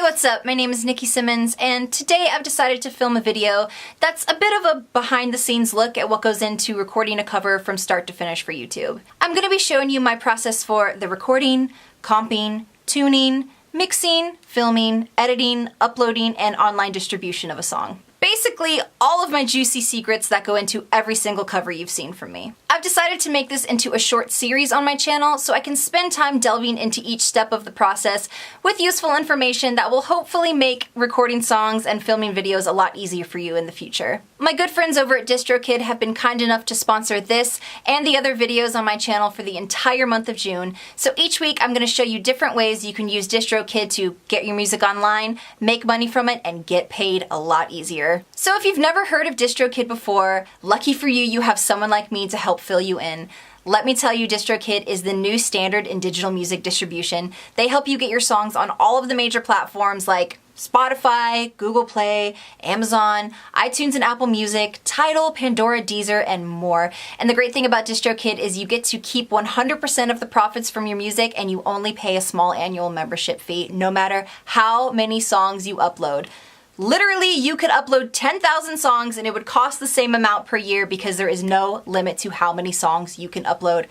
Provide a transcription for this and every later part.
What's up? My name is Nikki Simmons, and today I've decided to film a video that's a bit of a behind-the-scenes look at what goes into recording a cover from start to finish for YouTube. I'm going to be showing you my process for the recording, comping, tuning, mixing, filming, editing, uploading, and online distribution of a song. Basically, all of my juicy secrets that go into every single cover you've seen from me. I've decided to make this into a short series on my channel so I can spend time delving into each step of the process with useful information that will hopefully make recording songs and filming videos a lot easier for you in the future. My good friends over at DistroKid have been kind enough to sponsor this and the other videos on my channel for the entire month of June, so each week I'm going to show you different ways you can use DistroKid to get your music online, make money from it, and get paid a lot easier. So if you've never heard of DistroKid before, lucky for you, you have someone like me to help fill you in. Let me tell you, DistroKid is the new standard in digital music distribution. They help you get your songs on all of the major platforms like Spotify, Google Play, Amazon, iTunes and Apple Music, Tidal, Pandora, Deezer, and more. And the great thing about DistroKid is you get to keep 100% of the profits from your music and you only pay a small annual membership fee, no matter how many songs you upload. Literally, you could upload 10,000 songs and it would cost the same amount per year because there is no limit to how many songs you can upload.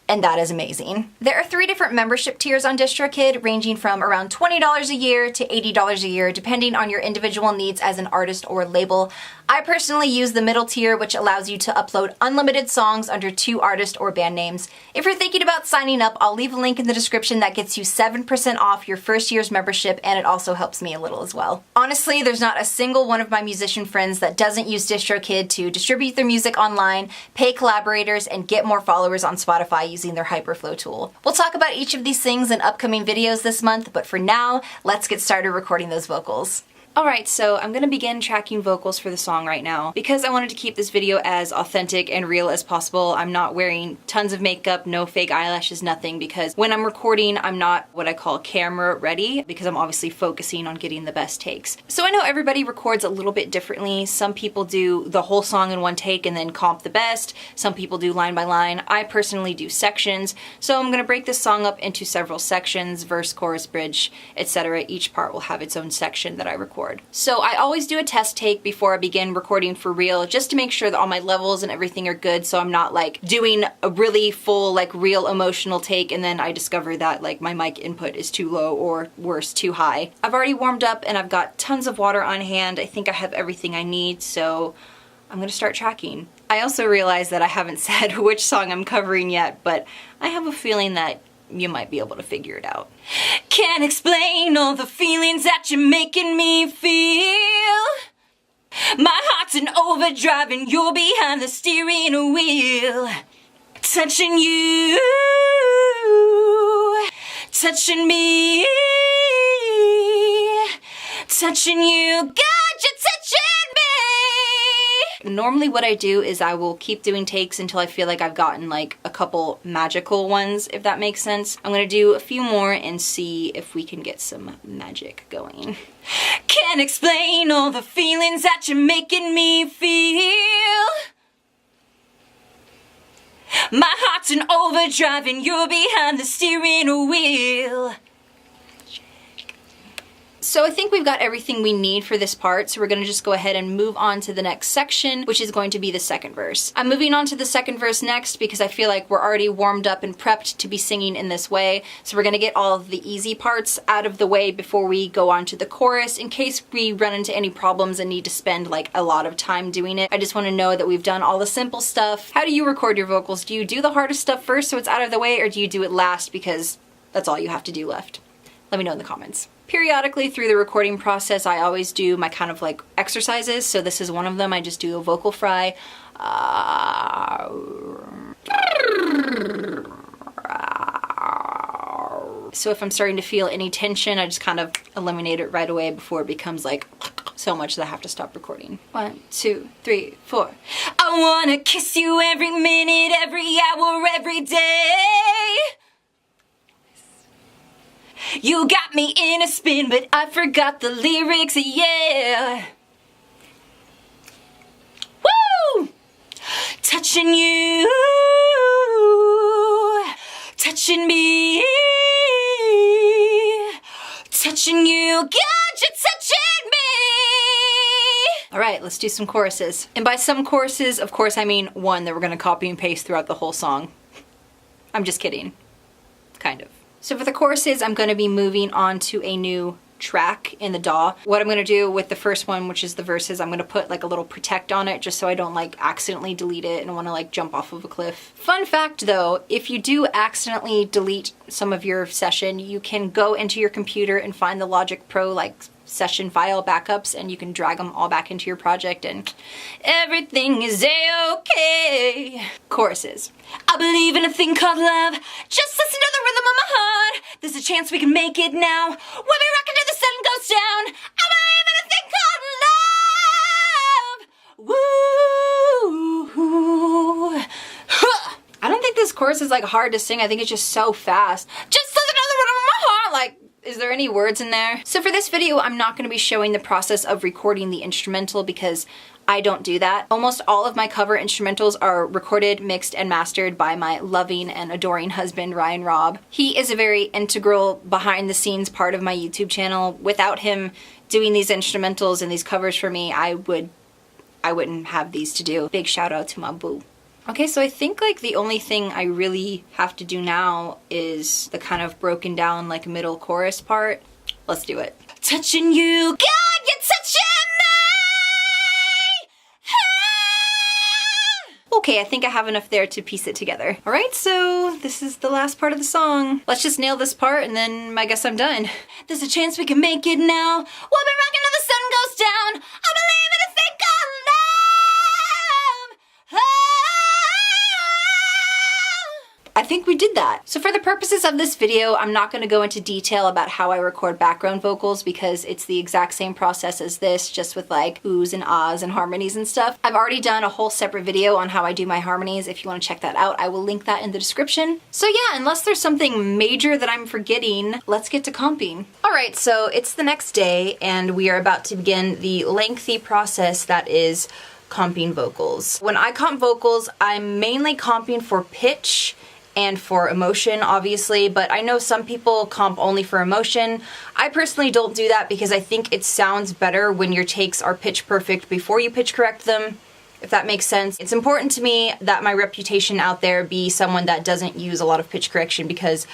And that is amazing. There are 3 different membership tiers on DistroKid, ranging from around $20 a year to $80 a year, depending on your individual needs as an artist or label. I personally use the middle tier, which allows you to upload unlimited songs under 2 artist or band names. If you're thinking about signing up, I'll leave a link in the description that gets you 7% off your first year's membership, and it also helps me a little as well. Honestly, there's not a single one of my musician friends that doesn't use DistroKid to distribute their music online, pay collaborators, and get more followers on Spotify using their Hyperflow tool. We'll talk about each of these things in upcoming videos this month, but for now, let's get started recording those vocals. Alright, so I'm gonna begin tracking vocals for the song right now. Because I wanted to keep this video as authentic and real as possible, I'm not wearing tons of makeup, no fake eyelashes, nothing, because when I'm recording, I'm not what I call camera ready, because I'm obviously focusing on getting the best takes. So I know everybody records a little bit differently. Some people do the whole song in one take and then comp the best. Some people do line by line. I personally do sections. So I'm gonna break this song up into several sections, verse, chorus, bridge, etc. Each part will have its own section that I record. So I always do a test take before I begin recording for real, just to make sure that all my levels and everything are good, so I'm not like doing a really full like real emotional take and then I discover that like my mic input is too low or worse, too high. I've already warmed up and I've got tons of water on hand. I think I have everything I need, so I'm gonna start tracking. I also realized that I haven't said which song I'm covering yet, but I have a feeling that you might be able to figure it out. Can't explain all the feelings that you're making me feel. My heart's in overdrive and you're behind the steering wheel. Touching you, touching me, touching you, God, you're touching me. Normally what I do is I will keep doing takes until I feel like I've gotten like a couple magical ones, if that makes sense. I'm gonna do a few more and see if we can get some magic going. Can't explain all the feelings that you're making me feel. My heart's in overdrive and you're behind the steering wheel. So I think we've got everything we need for this part, so we're gonna just go ahead and move on to the next section, which is going to be the second verse. I'm moving on to the second verse next because I feel like we're already warmed up and prepped to be singing in this way, so we're gonna get all of the easy parts out of the way before we go on to the chorus, in case we run into any problems and need to spend like a lot of time doing it. I just wanna know that we've done all the simple stuff. How do you record your vocals? Do you do the hardest stuff first so it's out of the way, or do you do it last because that's all you have to do left? Let me know in the comments. Periodically through the recording process, I always do my kind of like exercises. So this is one of them. I just do a vocal fry. So if I'm starting to feel any tension, I just kind of eliminate it right away before it becomes like so much that I have to stop recording. 1, 2, 3, 4. I wanna kiss you every minute, every hour, every day. You got me in a spin, but I forgot the lyrics, yeah. Woo! Touching you, touching me, Touching you, God, you're touching me. All right, let's do some choruses. And by some choruses, of course, I mean one that we're gonna copy and paste throughout the whole song. I'm just kidding, kind of. So for the choruses, I'm gonna be moving on to a new track in the DAW. What I'm gonna do with the first one, which is the verses, I'm gonna put like a little protect on it just so I don't like accidentally delete it and wanna like jump off of a cliff. Fun fact though, if you do accidentally delete some of your session, you can go into your computer and find the Logic Pro like session file backups and you can drag them all back into your project and everything is a-okay. Choruses. I believe in a thing called love. Just listen to the rhythm of my heart. There's a chance we can make it now. We'll be rocking till the sun goes down. I believe in a thing called love. Woo. Huh. I don't think this chorus is like hard to sing. I think it's just so fast. Just listen to the rhythm of my heart. Like, is there any words in there? So for this video, I'm not going to be showing the process of recording the instrumental because I don't do that. Almost all of my cover instrumentals are recorded, mixed, and mastered by my loving and adoring husband, Ryan Robb. He is a very integral behind-the-scenes part of my YouTube channel. Without him doing these instrumentals and these covers for me, I wouldn't have these to do. Big shout out to my boo. Okay, so I think like the only thing I really have to do now is the kind of broken down like middle chorus part. Let's do it. Touching you, God, you're touching me! Ah! Okay, I think I have enough there to piece it together. All right, so this is the last part of the song. Let's just nail this part and then I guess I'm done. There's a chance we can make it now. We'll be rocking till the sun goes down. I believe in a thing called love. Ah! I think we did that. So for the purposes of this video, I'm not gonna go into detail about how I record background vocals because it's the exact same process as this, just with like oohs and ahs and harmonies and stuff. I've already done a whole separate video on how I do my harmonies. If you wanna check that out, I will link that in the description. So yeah, unless there's something major that I'm forgetting, let's get to comping. All right, so it's the next day and we are about to begin the lengthy process that is comping vocals. When I comp vocals, I'm mainly comping for pitch and for emotion, obviously, but I know some people comp only for emotion. I personally don't do that because I think it sounds better when your takes are pitch perfect before you pitch correct them, if that makes sense. It's important to me that my reputation out there be someone that doesn't use a lot of pitch correction because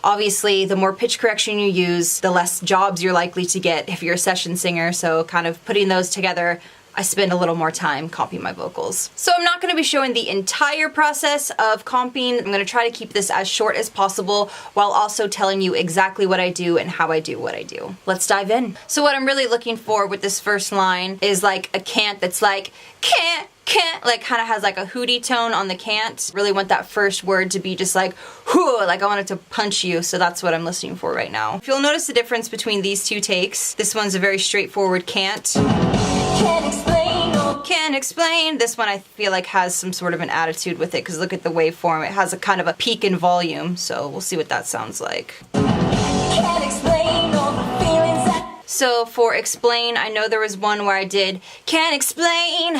obviously the more pitch correction you use, the less jobs you're likely to get if you're a session singer, so kind of putting those together, I spend a little more time comping my vocals. So I'm not gonna be showing the entire process of comping. I'm gonna try to keep this as short as possible while also telling you exactly what I do and how I do what I do. Let's dive in. So what I'm really looking for with this first line is like a cant that's like, can't, like kind of has like a hooty tone on the cant. Really want that first word to be just like, whoo, like I want it to punch you, so that's what I'm listening for right now. If you'll notice the difference between these two takes, this one's a very straightforward cant. Can't explain. This one I feel like has some sort of an attitude with it because look at the waveform. It has a kind of a peak in volume, so we'll see what that sounds like. Can't explain all the feelings that... So for explain, I know there was one where I did can't explain,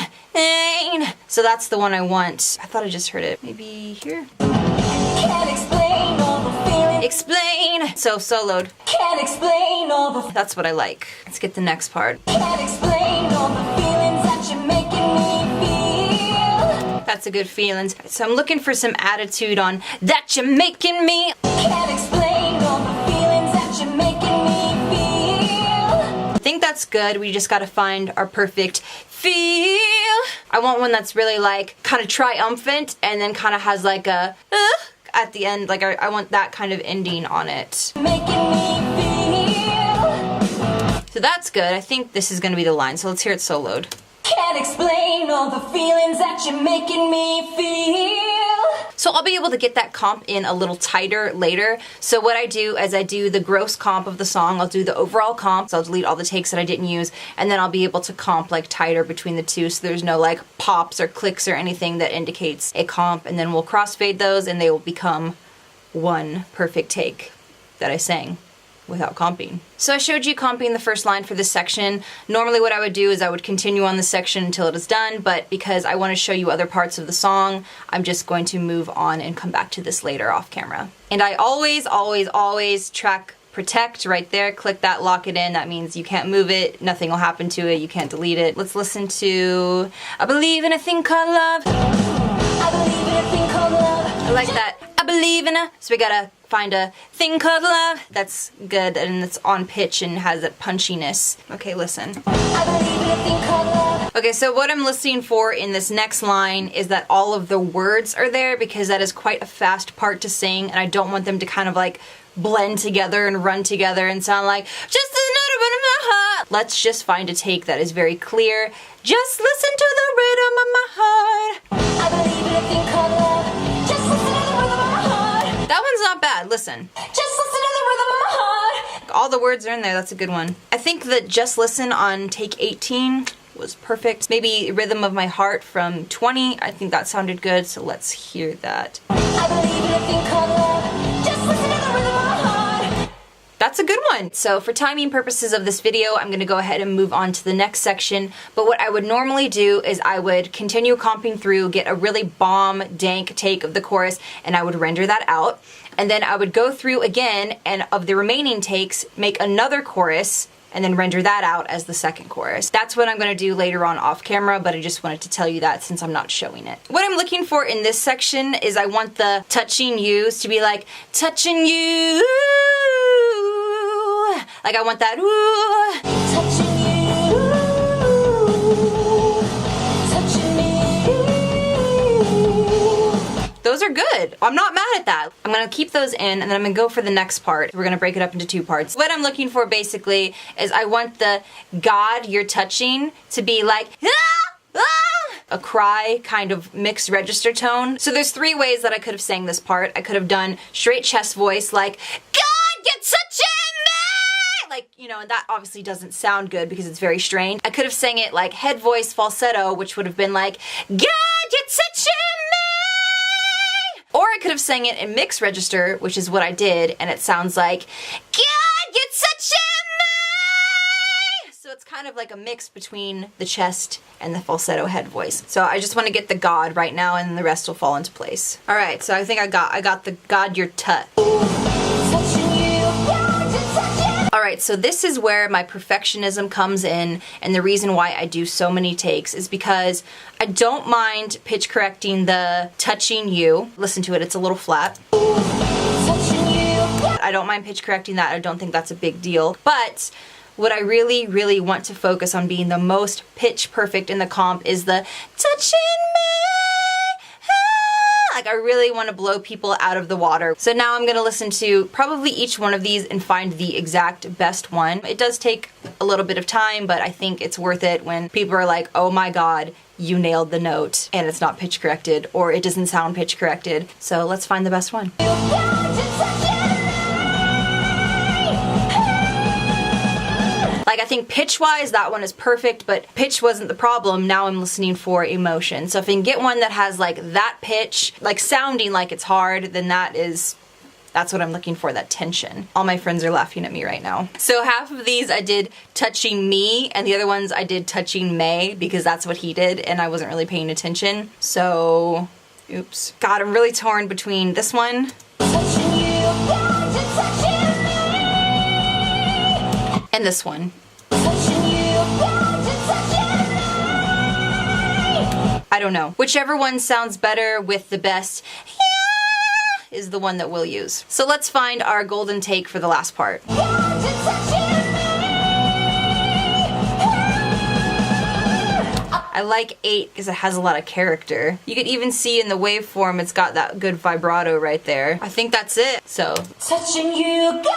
so that's the one I want. I thought I just heard it. Maybe here? Can't explain all the feelings. Explain. So soloed. Can't explain all the... That's what I like. Let's get the next part. Can't explain all the feelings that you're making me feel. That's a good feeling. So I'm looking for some attitude on that you're making me. Can't explain all the feelings that you're making me feel. I think that's good. We just gotta find our perfect feel. I want one that's really like kind of triumphant and then kind of has like a at the end, like I want that kind of ending on it. Making me feel. So that's good. I think this is gonna be the line, so let's hear it soloed. Can't explain all the feelings that you're making me feel. So I'll be able to get that comp in a little tighter later. So what I do is I do the gross comp of the song, I'll do the overall comp, so I'll delete all the takes that I didn't use, and then I'll be able to comp like tighter between the two so there's no like pops or clicks or anything that indicates a comp, and then we'll crossfade those and they will become one perfect take that I sang without comping. So I showed you comping the first line for this section. Normally what I would do is I would continue on this section until it is done, but because I want to show you other parts of the song, I'm just going to move on and come back to this later off camera. And I always track protect right there. Click that, lock it in. That means you can't move it, nothing will happen to it, you can't delete it. Let's listen to I Believe in a Thing Called Love. I believe in a thing called love. I like that. I believe in a. So we gotta find a thing called love. That's good, and it's on pitch and has that punchiness. Okay, listen. I believe in a thing called love. Okay, so what I'm listening for in this next line is that all of the words are there, because that is quite a fast part to sing, and I don't want them to kind of like blend together and run together and sound like just another rhythm of my heart. Let's just find a take that is very clear. Just listen to the rhythm of my heart. I believe in a thing called love. Just listen to the rhythm of my heart. That one's not bad. Listen. Just listen to the rhythm of my heart. All the words are in there. That's a good one. I think that Just Listen on take 18 was perfect. Maybe Rhythm of My Heart from 20. I think that sounded good, so let's hear that. I believe in a thing called love. Just listen to the rhythm of my heart. That's a good one. So for timing purposes of this video, I'm gonna go ahead and move on to the next section. But what I would normally do is I would continue comping through, get a really bomb, dank take of the chorus, and I would render that out. And then I would go through again, and of the remaining takes, make another chorus, and then render that out as the second chorus. That's what I'm gonna do later on off camera, but I just wanted to tell you that since I'm not showing it. What I'm looking for in this section is I want the touching yous to be like, touching you. Like I want that ooh. Touching you. Touching me. Those are good. I'm not mad at that. I'm gonna keep those in, and then I'm gonna go for the next part. We're gonna break it up into two parts. What I'm looking for basically is I want the God you're touching to be like, ah, ah, a cry kind of mixed register tone. So there's three ways that I could have sang this part. I could have done straight chest voice like, God, you're touching me! Like, you know, and that obviously doesn't sound good because it's very strained. I could have sang it like head voice falsetto, which would have been like, God, you're touching me! Or I could have sang it in mixed register, which is what I did, and it sounds like, God, you're touching me! So it's kind of like a mix between the chest and the falsetto head voice. So I just want to get the God right now, and the rest will fall into place. All right, so I think I got the God you're Alright, so this is where my perfectionism comes in, and the reason why I do so many takes is because I don't mind pitch correcting the touching you. Listen to it, it's a little flat. I don't mind pitch correcting that, I don't think that's a big deal. But what I really, really want to focus on being the most pitch perfect in the comp is the touching me. Like I really want to blow people out of the water. So now I'm gonna listen to probably each one of these and find the exact best one. It does take a little bit of time, but I think it's worth it when people are like, oh my God, you nailed the note, and it's not pitch corrected, or it doesn't sound pitch corrected. So let's find the best one. Like I think pitch-wise, that one is perfect, but pitch wasn't the problem. Now I'm listening for emotion. So if I can get one that has like that pitch, like sounding like it's hard, then that's what I'm looking for, that tension. All my friends are laughing at me right now. So half of these I did touching me, and the other ones I did touching May, because that's what he did, and I wasn't really paying attention. So, oops. God, I'm really torn between this one and this one. I don't know. Whichever one sounds better with the best yeah is the one that we'll use. So let's find our golden take for the last part. I like 8 because it has a lot of character. You could even see in the waveform it's got that good vibrato right there. I think that's it. So touching you, God, you're touching me.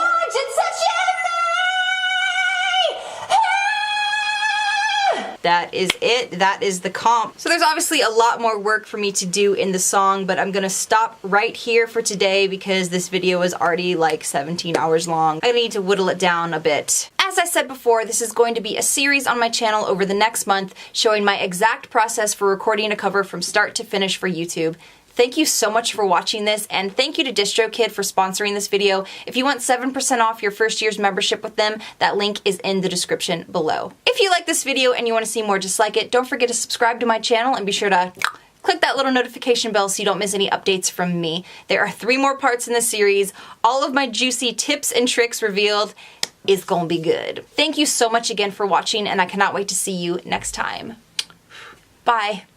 That is it. That is the comp. So there's obviously a lot more work for me to do in the song, but I'm gonna stop right here for today because this video is already like 17 hours long. I need to whittle it down a bit. As I said before, this is going to be a series on my channel over the next month showing my exact process for recording a cover from start to finish for YouTube. Thank you so much for watching this, and thank you to DistroKid for sponsoring this video. If you want 7% off your first year's membership with them, that link is in the description below. If you like this video and you want to see more just like it, don't forget to subscribe to my channel and be sure to click that little notification bell so you don't miss any updates from me. There are 3 more parts in the series. All of my juicy tips and tricks revealed. It's gonna be good. Thank you so much again for watching, and I cannot wait to see you next time. Bye.